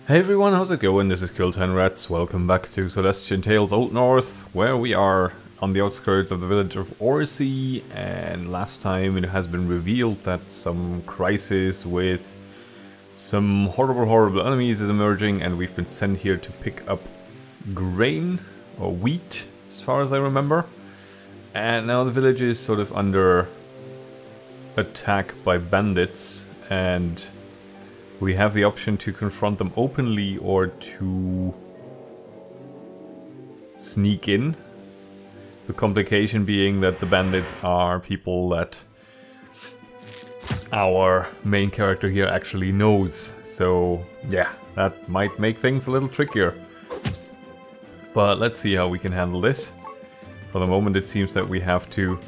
Hey everyone, how's it going? This is Kill10Rats. Welcome back to Celestian Tales Old North, where we are on the outskirts of the village of Orsea, and last time it has been revealed that some crisis with some horrible enemies is emerging, and we've been sent here to pick up grain, or wheat, as far as I remember. And now the village is sort of under attack by bandits, and we have the option to confront them openly or to sneak in. The complication being that the bandits are people that our main character here actually knows. So yeah, that might make things a little trickier. But let's see how we can handle this. For the moment it seems that we have to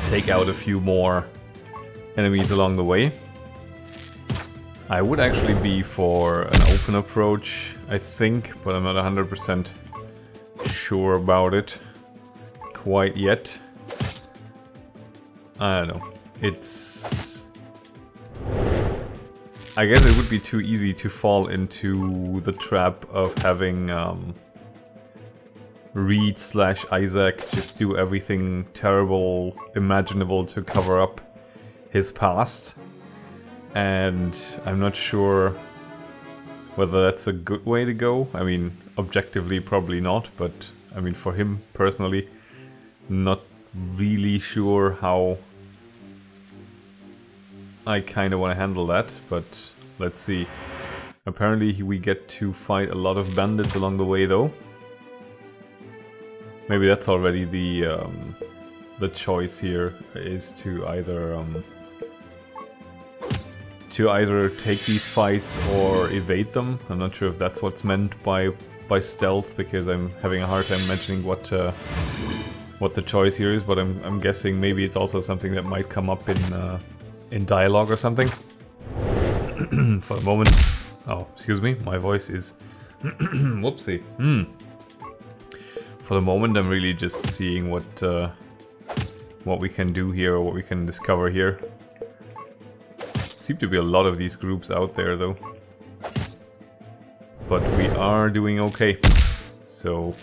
take out a few more enemies along the way. I would actually be for an open approach, I think, but I'm not 100% sure about it quite yet. I don't know. I guess it would be too easy to fall into the trap of having Reed/Isaac just do everything terrible imaginable to cover up his past. And I'm not sure whether that's a good way to go. I mean, objectively probably not, but I mean for him personally, not really sure how I kind of want to handle that, but let's see. Apparently we get to fight a lot of bandits along the way though. Maybe that's already the choice here, is to either take these fights or evade them. I'm not sure if that's what's meant by stealth, because I'm having a hard time imagining what the choice here is, but I'm guessing maybe it's also something that might come up in dialogue or something. For the moment, oh, excuse me, my voice is whoopsie. For the moment I'm really just seeing what we can do here, or what we can discover here. Seem to be a lot of these groups out there though, but we are doing okay, so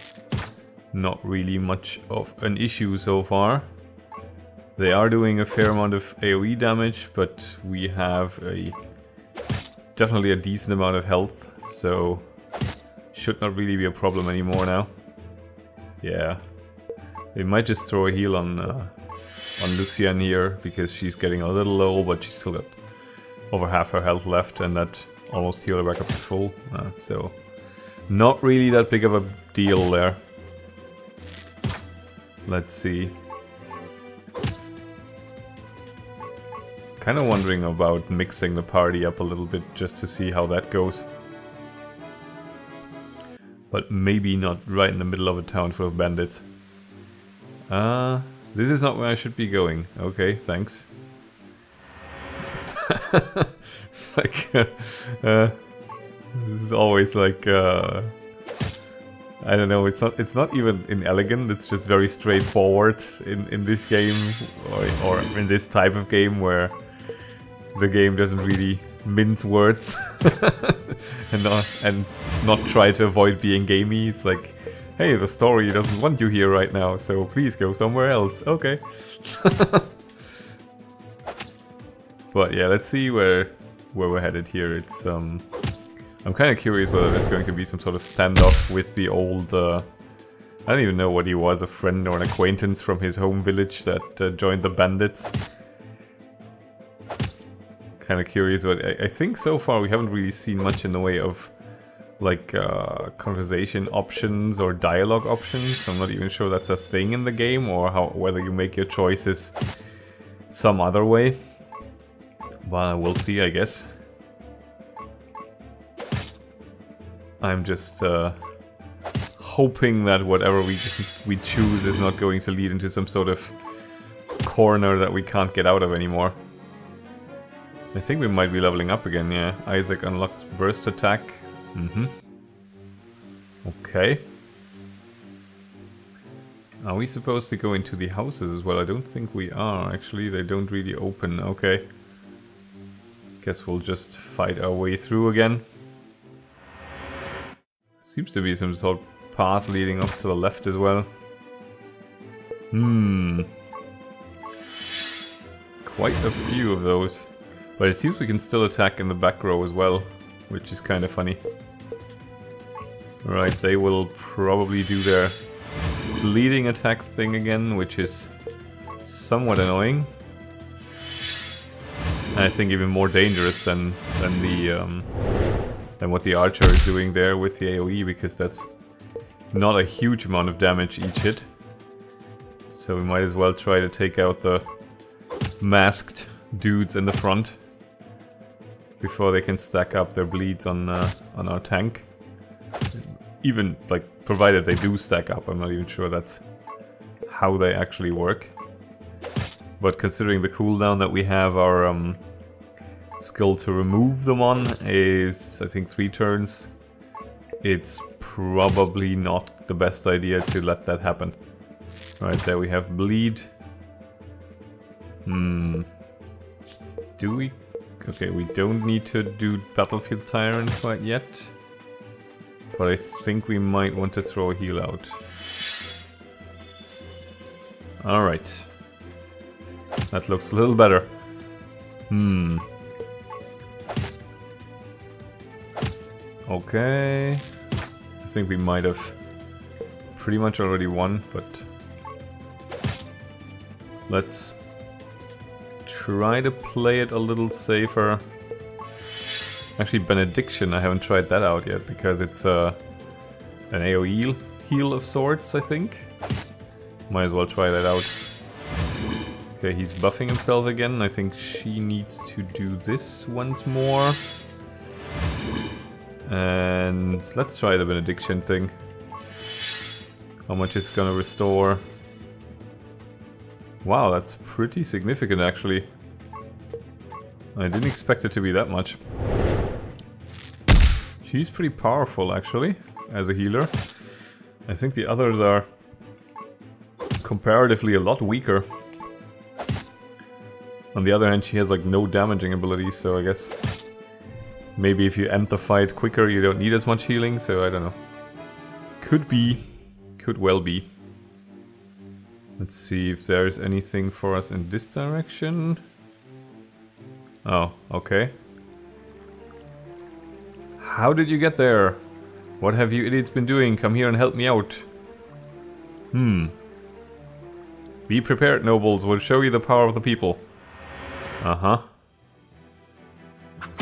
not really much of an issue so far. They are doing a fair amount of AoE damage, but we have definitely a decent amount of health, so should not really be a problem anymore now. Yeah, they might just throw a heal on Lucienne here, because she's getting a little low, but she's still got over half her health left, and that almost healed her back up to full. So not really that big of a deal there. Let's see. Kind of wondering about mixing the party up a little bit just to see how that goes. But maybe not right in the middle of a town full of bandits. This is not where I should be going. Okay, thanks. It's like this is always like I don't know, it's not even inelegant, it's just very straightforward in this game, or in this type of game where the game doesn't really mince words and not try to avoid being gamey. It's like, hey, the story doesn't want you here right now, so please go somewhere else. Okay. But yeah, let's see where we're headed here. It's I'm kind of curious whether there's going to be some sort of standoff with the old I don't even know what he was, a friend or an acquaintance from his home village that joined the bandits. Kind of curious, but I think so far we haven't really seen much in the way of like conversation options or dialogue options. I'm not even sure that's a thing in the game, or whether you make your choices some other way. Well, we'll see, I guess. I'm just hoping that whatever we choose is not going to lead into some sort of corner that we can't get out of anymore. I think we might be leveling up again, yeah. Isaac unlocks burst attack. Okay. Are we supposed to go into the houses as well? I don't think we are, actually. They don't really open. Okay. Guess we'll just fight our way through again. Seems to be some sort of path leading up to the left as well. Quite a few of those. But it seems we can still attack in the back row as well, which is kind of funny. Right, they will probably do their bleeding attack thing again, which is somewhat annoying. And I think even more dangerous than what the archer is doing there with the AoE, because that's not a huge amount of damage each hit. So we might as well try to take out the masked dudes in the front before they can stack up their bleeds on our tank. Even, like, provided they do stack up, I'm not even sure that's how they actually work. But considering the cooldown that we have, our skill to remove them on is, I think, 3 turns. It's probably not the best idea to let that happen. Right, there we have bleed. Do we? Okay, we don't need to do Battlefield Tyrant quite yet. But I think we might want to throw a heal out. Alright. That looks a little better. Okay. I think we might have pretty much already won, but let's try to play it a little safer. Actually, Benediction, I haven't tried that out yet, because it's an AoE heal of sorts, I think. Might as well try that out. Okay, he's buffing himself again. I think she needs to do this once more. And let's try the Benediction thing. How much it's gonna restore. Wow, that's pretty significant actually. I didn't expect it to be that much. She's pretty powerful actually, as a healer. I think the others are comparatively a lot weaker. On the other hand, she has like no damaging abilities, so I guess maybe if you end the fight quicker you don't need as much healing, so I don't know. Could be. Could well be. Let's see if there's anything for us in this direction. Oh, okay. How did you get there? What have you idiots been doing? Come here and help me out. Be prepared, nobles. We'll show you the power of the people. Uh-huh.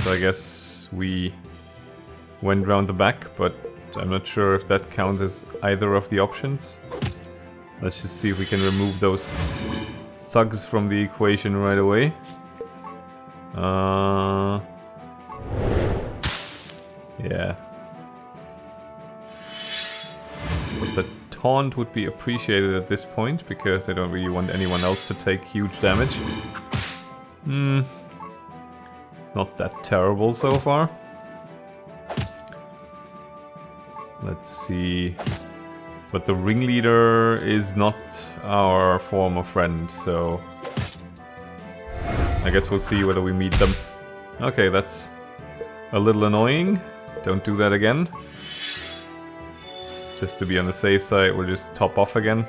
So I guess we went round the back, but I'm not sure if that counts as either of the options. Let's just see if we can remove those thugs from the equation right away. Yeah. But the taunt would be appreciated at this point, because I don't really want anyone else to take huge damage. Not that terrible so far. Let's see. But the ringleader is not our former friend, so I guess we'll see whether we meet them. Okay, that's a little annoying. Don't do that again. Just to be on the safe side, we'll just top off again.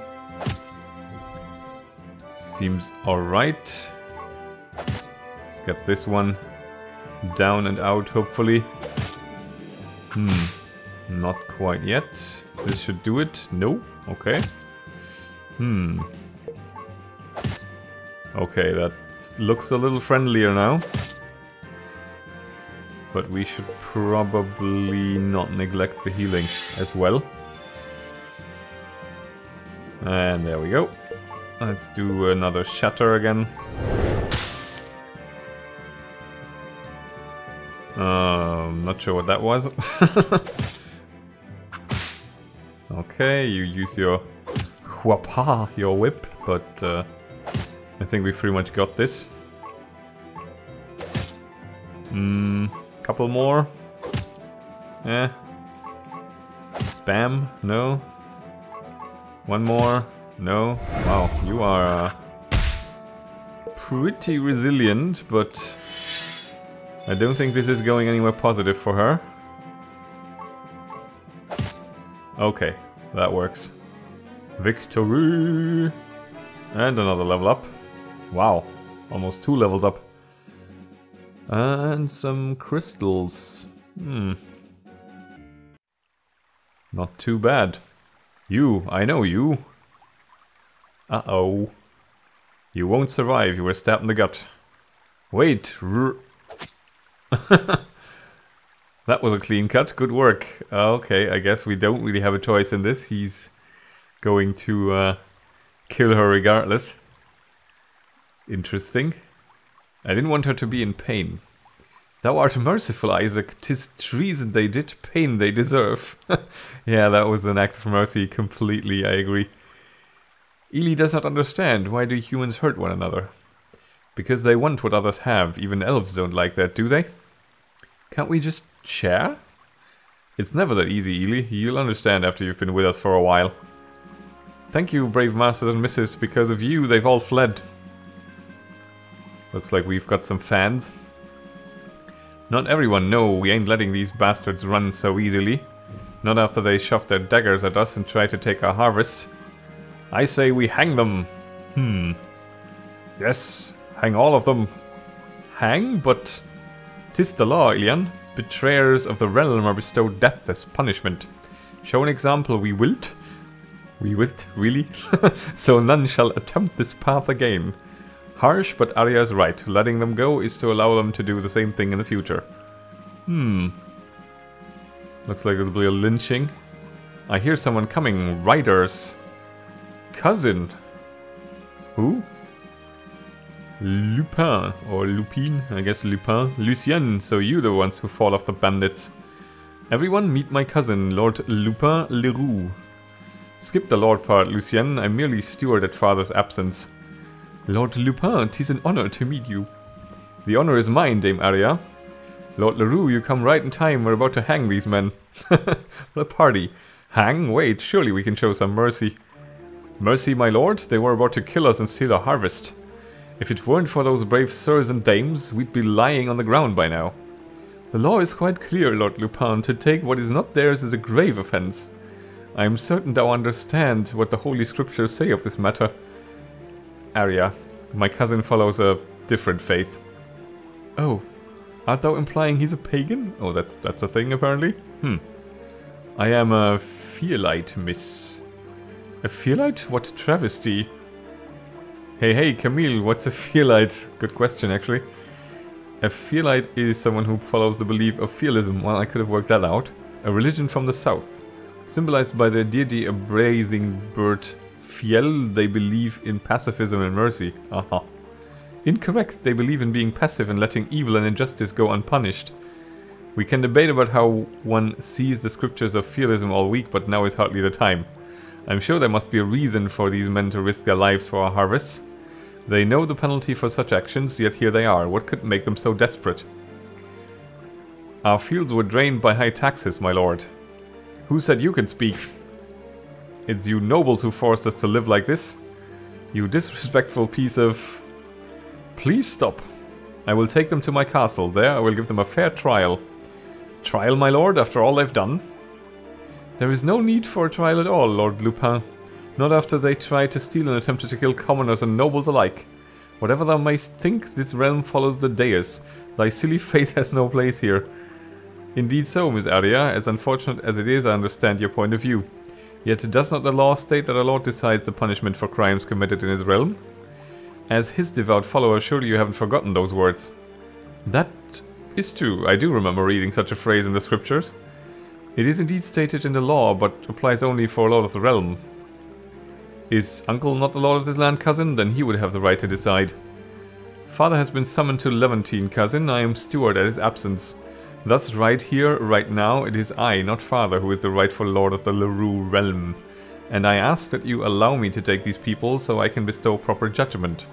Seems alright. Let's get this one down and out, hopefully. Not quite yet. This should do it. No. Okay. Okay, that looks a little friendlier now. But we should probably not neglect the healing as well. And there we go. Let's do another shatter again. Not sure what that was. Okay, you use your huapa, your whip, but I think we pretty much got this. Couple more. Bam, no. One more, no. Wow, you are pretty resilient, but I don't think this is going anywhere positive for her. Okay, that works. Victory! And another level up. Wow, almost 2 levels up. And some crystals. Not too bad. You, I know you. Uh-oh. You won't survive, you were stabbed in the gut. Wait. That was a clean cut, good work. Okay, I guess we don't really have a choice in this. He's going to kill her regardless. Interesting. I didn't want her to be in pain. Thou art merciful, Isaac. 'Tis treason they did, pain they deserve. Yeah, that was an act of mercy completely, I agree. Ely does not understand. Why do humans hurt one another? Because they want what others have. Even elves don't like that, do they? Can't we just share? It's never that easy, Ely. You'll understand after you've been with us for a while. Thank you, brave masters and misses. Because of you, they've all fled. Looks like we've got some fans. Not everyone, no, we ain't letting these bastards run so easily. Not after they shoved their daggers at us and tried to take our harvest. I say we hang them. Yes, hang all of them. Hang? But 'tis the law, Ilian. Betrayers of the realm are bestowed death as punishment. Show an example, we wilt? We wilt? Really? So none shall attempt this path again. Harsh, but Arya's right. Letting them go is to allow them to do the same thing in the future. Looks like it'll be a lynching. I hear someone coming. Riders. Cousin. Who? Lupin. Or Lupin. I guess Lupin. Lucien. So you the ones who fall off the bandits. Everyone meet my cousin, Lord Lupin Leroux. Skip the lord part, Lucien. I'm merely steward at father's absence. Lord Lupin, 'tis an honor to meet you. The honor is mine, Dame Arya. Lord Leroux, you come right in time. We're about to hang these men. What a party. Hang? Wait, surely we can show some mercy. Mercy, my lord? They were about to kill us and steal our harvest. If it weren't for those brave sirs and dames, we'd be lying on the ground by now. The law is quite clear, Lord Lupin. To take what is not theirs is a grave offense. I am certain thou understand what the holy scriptures say of this matter. Arya, my cousin follows a different faith. Oh, art thou implying he's a pagan? Oh, that's a thing apparently. I am a Fearlight, miss. A Fearlight? What travesty? Hey, Camille, what's a Fearlight? Good question, actually. A Fearlight is someone who follows the belief of fearlism. Well, I could have worked that out. A religion from the south. Symbolized by the deity a brazen bird. Fiel, they believe in pacifism and mercy. Aha. Incorrect, they believe in being passive and letting evil and injustice go unpunished. We can debate about how one sees the scriptures of fearlism all week, but now is hardly the time. I'm sure there must be a reason for these men to risk their lives for our harvests. They know the penalty for such actions, yet here they are. What could make them so desperate? Our fields were drained by high taxes, my lord. Who said you can speak? It's you nobles who forced us to live like this. You disrespectful piece of... Please stop. I will take them to my castle. There I will give them a fair trial. Trial, my lord, after all they've done? There is no need for a trial at all, Lord Lupin. Not after they tried to steal and attempted to kill commoners and nobles alike. Whatever thou mayst think, this realm follows the Deus. Thy silly faith has no place here. Indeed so, Miss Arya. As unfortunate as it is, I understand your point of view. Yet does not the law state that our Lord decides the punishment for crimes committed in his realm? As his devout follower, surely you haven't forgotten those words. That is true. I do remember reading such a phrase in the scriptures. It is indeed stated in the law, but applies only for a lord of the realm. Is uncle not the lord of this land, cousin? Then he would have the right to decide. Father has been summoned to Levantine, cousin. I am steward at his absence. Thus, right here, right now, it is I, not father, who is the rightful lord of the Leroux realm. And I ask that you allow me to take these people so I can bestow proper judgment.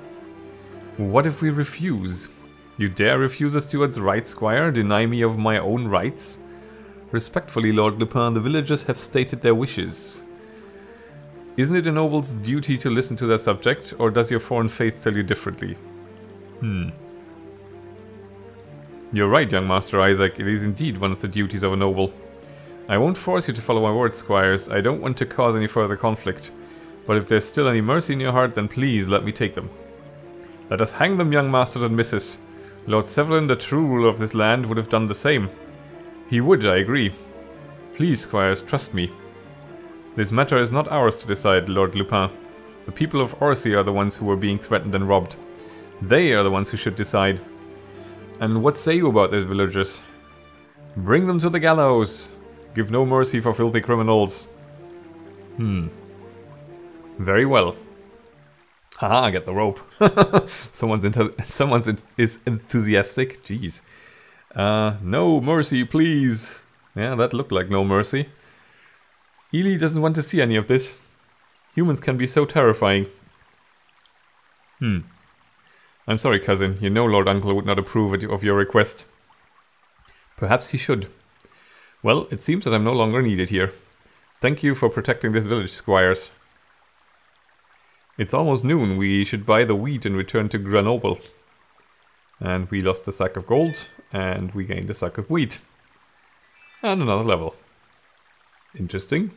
What if we refuse? You dare refuse a steward's right, squire? Deny me of my own rights? Respectfully, Lord Lupin, the villagers have stated their wishes. Isn't it a noble's duty to listen to their subject, or does your foreign faith tell you differently? You're right, young Master Isaac. It is indeed one of the duties of a noble. I won't force you to follow my words, squires. I don't want to cause any further conflict. But if there's still any mercy in your heart, then please let me take them. Let us hang them, young masters and misses. Lord Severin, the true ruler of this land, would have done the same. He would, I agree. Please, squires, trust me. This matter is not ours to decide, Lord Lupin. The people of Orsea are the ones who were being threatened and robbed. They are the ones who should decide. And what say you about these villagers? Bring them to the gallows. Give no mercy for filthy criminals. Very well. Haha, I get the rope. Someone's is enthusiastic. Jeez. No mercy, please. Yeah, that looked like no mercy. Ely doesn't want to see any of this. Humans can be so terrifying. I'm sorry, cousin. You know Lord Uncle would not approve of your request. Perhaps he should. Well, it seems that I'm no longer needed here. Thank you for protecting this village, squires. It's almost noon. We should buy the wheat and return to Grenoble. And we lost a sack of gold, and we gained a sack of wheat. And another level. Interesting.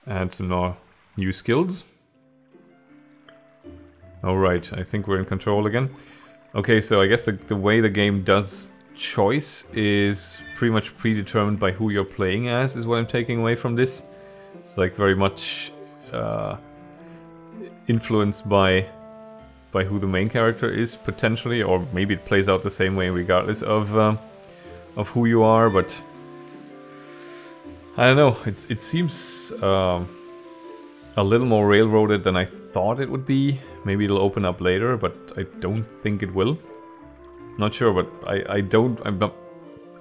And some more new skills. Alright, I think we're in control again. Okay, so I guess the way the game does choice is pretty much predetermined by who you're playing as, is what I'm taking away from this. It's like very much influenced by who the main character is, potentially, or maybe it plays out the same way regardless of who you are, but I don't know, it seems a little more railroaded than I thought it would be. Maybe it'll open up later, but I don't think it will. Not sure, but I'm not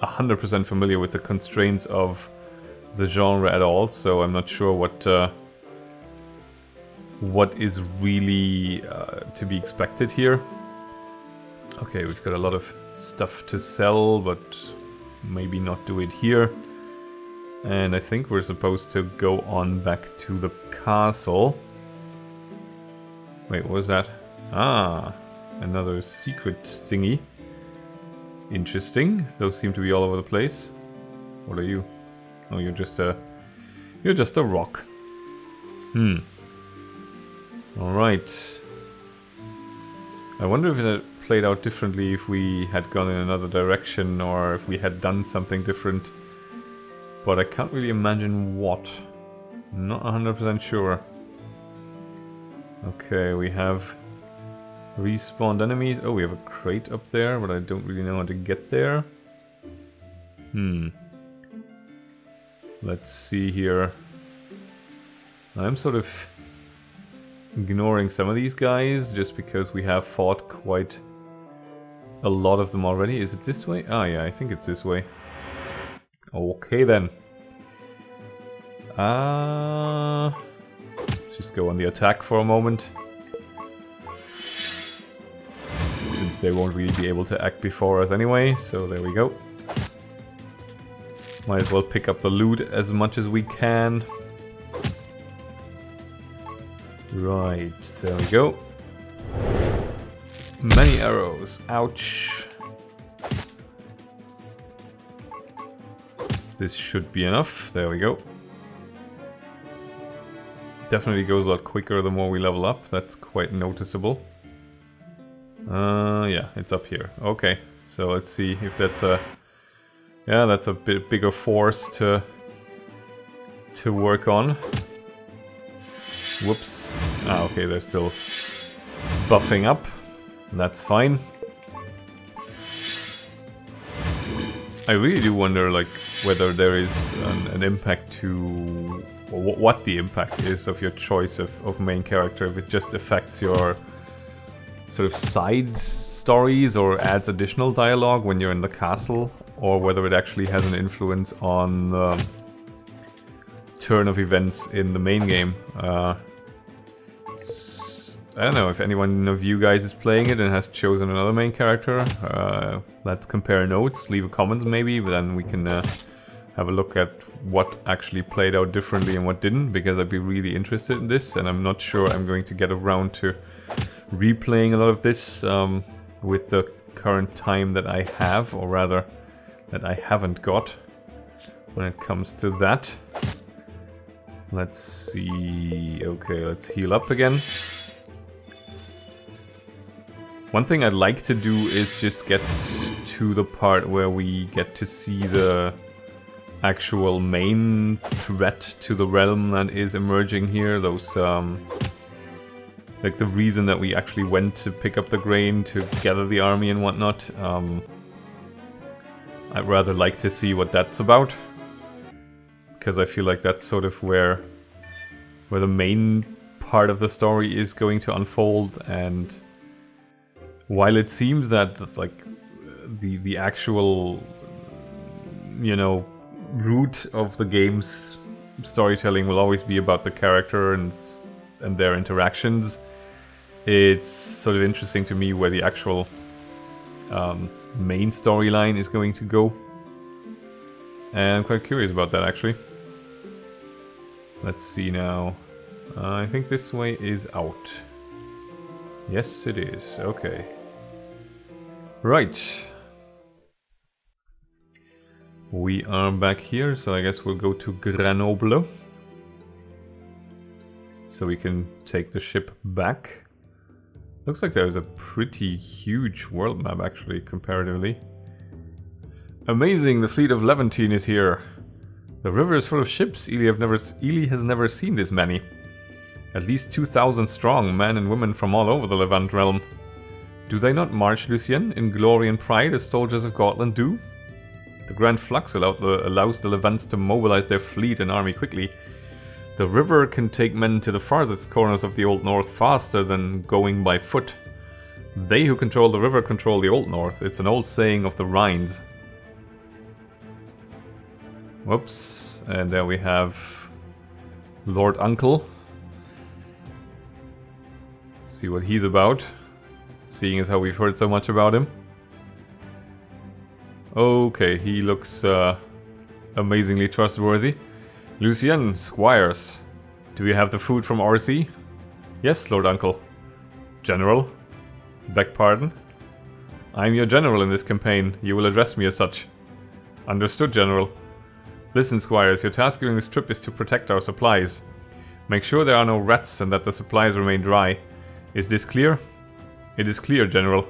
100% familiar with the constraints of the genre at all, so I'm not sure what is really to be expected here. Okay, we've got a lot of stuff to sell, but maybe not do it here. And I think we're supposed to go on back to the castle. Wait, what was that? Ah, another secret thingy. Interesting. Those seem to be all over the place. What are you? Oh, you're just a rock. Alright. I wonder if it had played out differently if we had gone in another direction or if we had done something different. But I can't really imagine what. Not 100% sure. Okay, we have respawned enemies. Oh, we have a crate up there, but I don't really know how to get there. Let's see here. I'm sort of ignoring some of these guys just because we have fought quite a lot of them already. Is it this way? Ah, yeah, I think it's this way. Okay then. Let's just go on the attack for a moment. Since they won't really be able to act before us anyway, so there we go. Might as well pick up the loot as much as we can. Right, there we go. Many arrows. Ouch. This should be enough. There we go. Definitely goes a lot quicker the more we level up. That's quite noticeable. Yeah, it's up here. Okay, so let's see if that's a... Yeah, that's a bit bigger force to work on. Whoops. Ah, okay, they're still buffing up. That's fine. I really do wonder, like, whether there is an impact to... or what the impact is of your choice of main character, if it just affects your sort of side stories or adds additional dialogue when you're in the castle, or whether it actually has an influence on the turn of events in the main game. I don't know if anyone of you guys is playing it and has chosen another main character. Let's compare notes, leave a comment maybe, but then we can have a look at what actually played out differently and what didn't, because I'd be really interested in this, and I'm not sure I'm going to get around to replaying a lot of this with the current time that I have, or rather that I haven't got. when it comes to that. Let's see... Okay, let's heal up again. One thing I'd like to do is just get to the part where we get to see the actual main threat to the realm that is emerging here. Those, like the reason that we actually went to pick up the grain to gather the army and whatnot. I'd rather like to see what that's about, because I feel like that's sort of where the main part of the story is going to unfold. And while it seems that like the actual, you know, root of the game's storytelling will always be about the character and their interactions, it's sort of interesting to me where the actual main storyline is going to go. And I'm quite curious about that, actually. Let's see now. I think this way is out. Yes, it is. Okay. Right. We are back here, so I guess we'll go to Grenoble. So we can take the ship back. Looks like there's a pretty huge world map, actually, comparatively. Amazing, the fleet of Levantine is here. The river is full of ships. Ely has never seen this many. At least 2,000 strong, men and women from all over the Levant realm. Do they not march, Lucien, in glory and pride as soldiers of Gotland do? The Grand Flux allows the Levants to mobilize their fleet and army quickly. The river can take men to the farthest corners of the Old North faster than going by foot. They who control the river control the Old North. It's an old saying of the Rhines. Whoops. And there we have Lord Uncle. See what he's about, seeing as how we've heard so much about him. Okay, he looks amazingly trustworthy. Lucien, squires. Do we have the food from Orsea? Yes, Lord Uncle. General? Beg pardon? I'm your general in this campaign. You will address me as such. Understood, General. Listen, squires, your task during this trip is to protect our supplies. Make sure there are no rats and that the supplies remain dry. Is this clear? It is clear, General.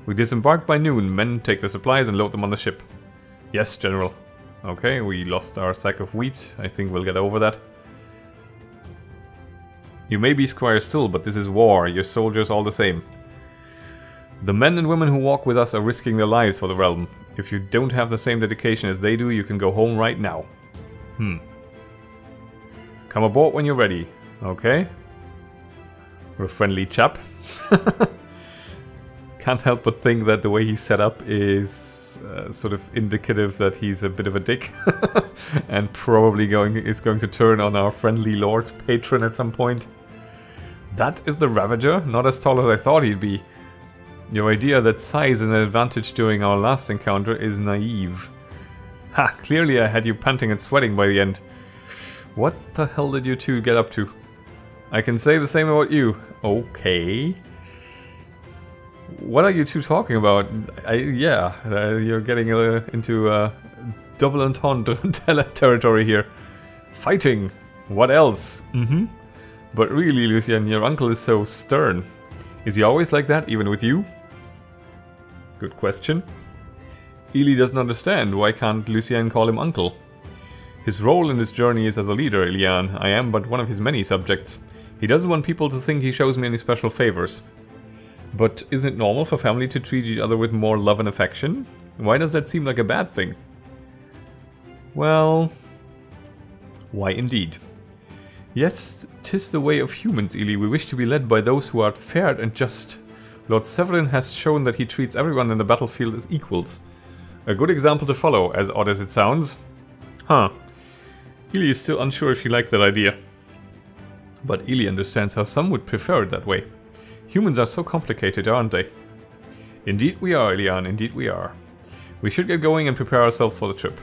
We disembark by noon. Men take the supplies and load them on the ship. Yes, General. Okay, we lost our sack of wheat. I think we'll get over that. You may be squires still, but this is war. Your soldiers all the same. The men and women who walk with us are risking their lives for the realm. If you don't have the same dedication as they do, you can go home right now. Come aboard when you're ready. Okay. We're a friendly chap. Can't help but think that the way he's set up is sort of indicative that he's a bit of a dick. And probably is going to turn on our friendly lord patron at some point. That is the Ravager, not as tall as I thought he'd be. Your idea that size is an advantage during our last encounter is naive. Ha! Clearly I had you panting and sweating by the end. What the hell did you two get up to? I can say the same about you. Okay. What are you two talking about? You're getting into double entendre territory here. Fighting! What else? But really, Lucien, your uncle is so stern. Is he always like that, even with you? Good question. Ely doesn't understand. Why can't Lucien call him uncle? His role in this journey is as a leader, Ilian. I am but one of his many subjects. He doesn't want people to think he shows me any special favors. But isn't it normal for family to treat each other with more love and affection? Why does that seem like a bad thing? Well, why indeed. Yes, 'tis the way of humans, Ely. We wish to be led by those who are fair and just. Lord Severin has shown that he treats everyone in the battlefield as equals. A good example to follow, as odd as it sounds. Huh. Ely is still unsure if he likes that idea. But Ely understands how some would prefer it that way. Humans are so complicated, aren't they? Indeed we are, Ilian, indeed we are. We should get going and prepare ourselves for the trip.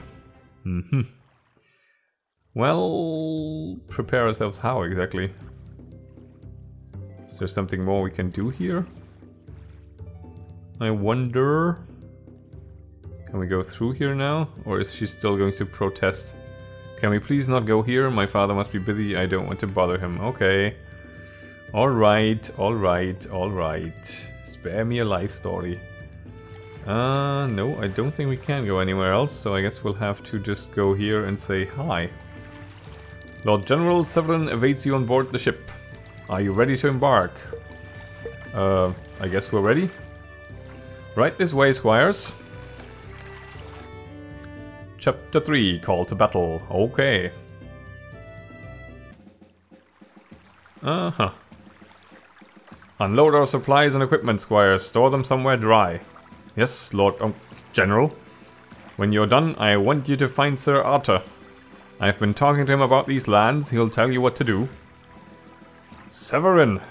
Well, prepare ourselves how exactly? Is there something more we can do here? I wonder... Can we go through here now? Or is she still going to protest? Can we please not go here? My father must be busy. I don't want to bother him. Okay. Alright, alright, alright. Spare me a life story. No, I don't think we can go anywhere else, so I guess we'll have to just go here and say hi. Lord General Severin awaits you on board the ship. Are you ready to embark? I guess we're ready. Right this way, squires. Chapter 3, Call to Battle. Okay. Uh-huh. Unload our supplies and equipment, squires. Store them somewhere dry. Yes, Lord General. When you're done, I want you to find Sir Arthur. I've been talking to him about these lands. He'll tell you what to do. Severin.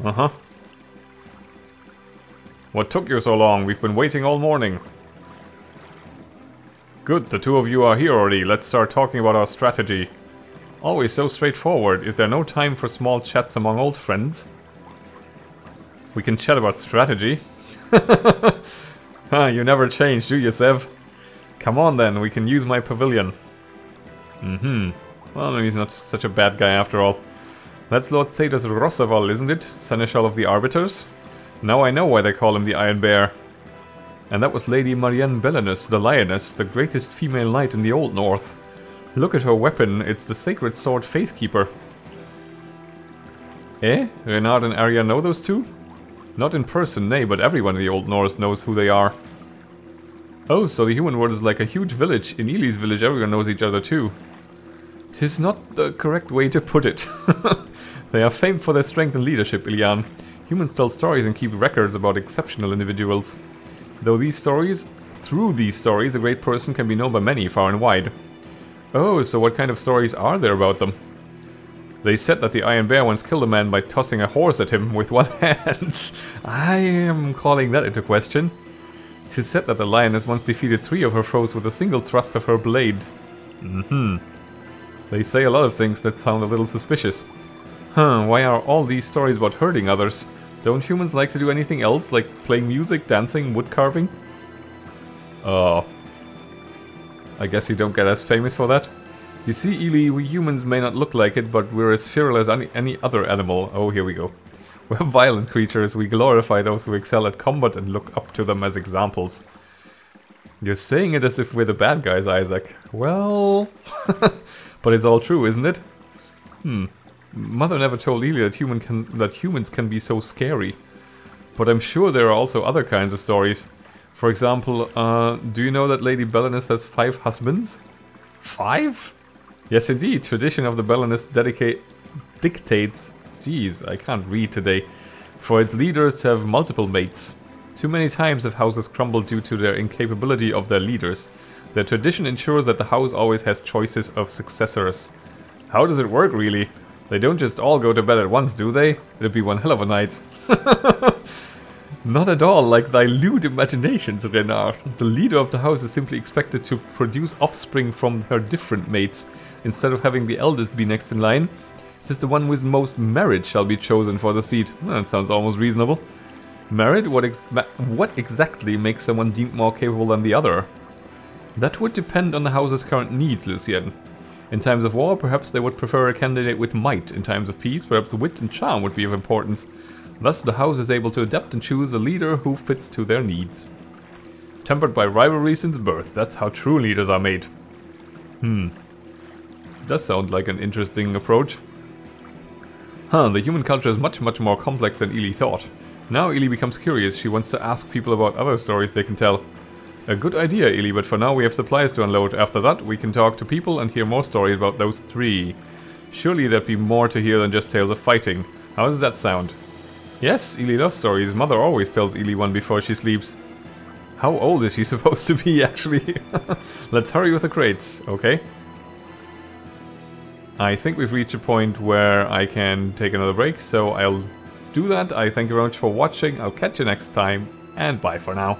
Uh-huh. What took you so long? We've been waiting all morning. Good, the two of you are here already. Let's start talking about our strategy. Always so straightforward. Is there no time for small chats among old friends? We can chat about strategy. You never change, do you, Sev? Come on then, we can use my pavilion. Well, maybe he's not such a bad guy after all. That's Lord Thedas Rossavol, isn't it? Seneschal of the Arbiters? Now I know why they call him the Iron Bear. And that was Lady Marianne Belenus, the Lioness, the greatest female knight in the Old North. Look at her weapon, it's the sacred sword Faithkeeper. Eh? Renard and Arya know those two? Not in person, nay, but everyone in the Old North knows who they are. Oh, so the human world is like a huge village. In Ely's village everyone knows each other too. 'Tis not the correct way to put it. They are famed for their strength and leadership, Ilian. Humans tell stories and keep records about exceptional individuals. Through these stories, a great person can be known by many far and wide. Oh, so what kind of stories are there about them? They said that the Iron Bear once killed a man by tossing a horse at him with one hand. I am calling that into question. It is said that the lioness once defeated 3 of her foes with a single thrust of her blade. They say a lot of things that sound a little suspicious. Why are all these stories about hurting others? Don't humans like to do anything else, like playing music, dancing, wood carving? I guess you don't get as famous for that. You see, Ely, we humans may not look like it, but we're as feral as any other animal. Oh, here we go. We're violent creatures. We glorify those who excel at combat and look up to them as examples. You're saying it as if we're the bad guys, Isaac. Well... but it's all true, isn't it? Mother never told Ely that humans can be so scary. But I'm sure there are also other kinds of stories. For example, do you know that Lady Belenus has 5 husbands? 5? Yes, indeed. Tradition of the Belenus dictates... Jeez, I can't read today. For its leaders to have multiple mates. Too many times have houses crumbled due to their incapability of their leaders. Their tradition ensures that the house always has choices of successors. How does it work, really? They don't just all go to bed at once, do they? It'd be one hell of a night. Not at all like thy lewd imaginations, Renard. The leader of the house is simply expected to produce offspring from her different mates. Instead of having the eldest be next in line, just the one with most merit shall be chosen for the seat. That sounds almost reasonable. Merit? What exactly makes someone deemed more capable than the other? That would depend on the house's current needs, Lucien. In times of war, perhaps they would prefer a candidate with might. In times of peace, perhaps wit and charm would be of importance. Thus, the house is able to adapt and choose a leader who fits to their needs. Tempered by rivalry since birth. That's how true leaders are made. Does sound like an interesting approach. The human culture is much more complex than Ely thought. Now Ely becomes curious. She wants to ask people about other stories they can tell. A good idea, Ely, but for now we have supplies to unload. After that, we can talk to people and hear more stories about those 3. Surely there'd be more to hear than just tales of fighting. How does that sound? Yes, Ely loves stories. Mother always tells Ely one before she sleeps. How old is she supposed to be, actually? Let's hurry with the crates, okay? I think we've reached a point where I can take another break, so I'll do that. I thank you very much for watching. I'll catch you next time, and bye for now.